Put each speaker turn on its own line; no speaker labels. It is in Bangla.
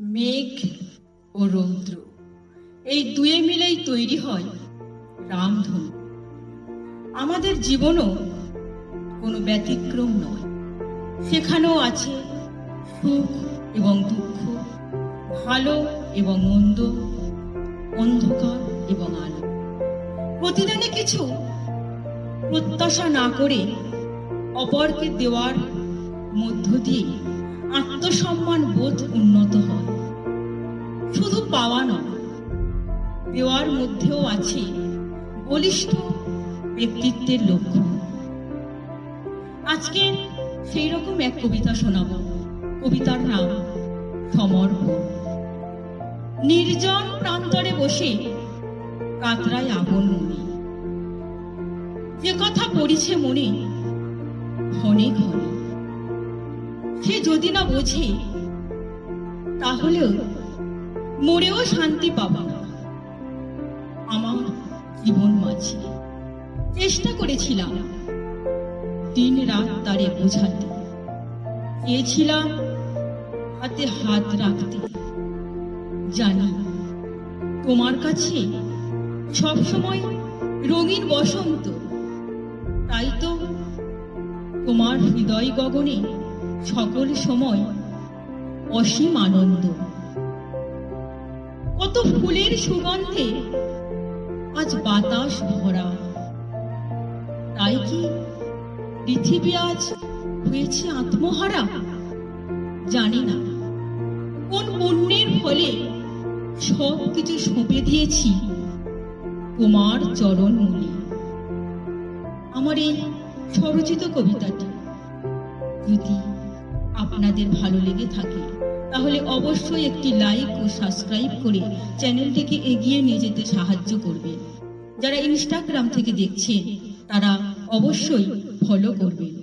মেঘ ও রৌদ্র এই দুয়ে মিলেই তৈরি হয় রামধনু। আমাদের জীবনও কোনো ব্যতিক্রম নয়, সেখানেও আছে সুখ এবং দুঃখ, ভালো এবং মন্দ, অন্ধকার এবং আলো। প্রতিদিনে কিছু প্রত্যাশা না করে অপরকে দেওয়ার মধ্য দিয়ে আত্মসম্মান বোধ উন্নত হয়। শুধু পাওয়া নয়, দেওয়ার মধ্যেও আছে বলিষ্ঠ ব্যক্তিত্বের লক্ষ্য। আজকে সেই রকম এক কবিতা শোনাব। কবিতার নাম সমর্পণ। নির্জন প্রান্তরে বসে কাতরায় আপন মনে, যে কথা পড়িছে মনে ঘনে ঘনে, সে যদি না বোঝে তাহলেও মরেও শান্তি পাব না। আমার জীবন মাঝে চেষ্টা করেছিলাম দিন রাত তারে বোঝাতে, চেয়েছিলাম হাতে হাত রাখতে। জানি তোমার কাছে সবসময় রঙিন বসন্ত, তাই তো তোমার হৃদয় গগনে সকল সময় অসীম আনন্দ। কত ফুলের সুগন্ধে আজ বাতাস ভরা, তাই কি পৃথিবী আজ হয়েছে আত্মহারা? জানি না কোন পুণ্যের ফলে সব কিছু সঁপে দিয়েছি তোমার চরণ মূলে। আমার এই স্বরচিত কবিতাটি যদি আপনাদের ভালো লেগে থাকে তাহলে অবশ্যই একটি লাইক ও সাবস্ক্রাইব করে চ্যানেলটিকে এগিয়ে নিয়ে যেতে সাহায্য করবেন। যারা ইনস্টাগ্রাম থেকে দেখছেন তারা অবশ্যই ফলো করবেন।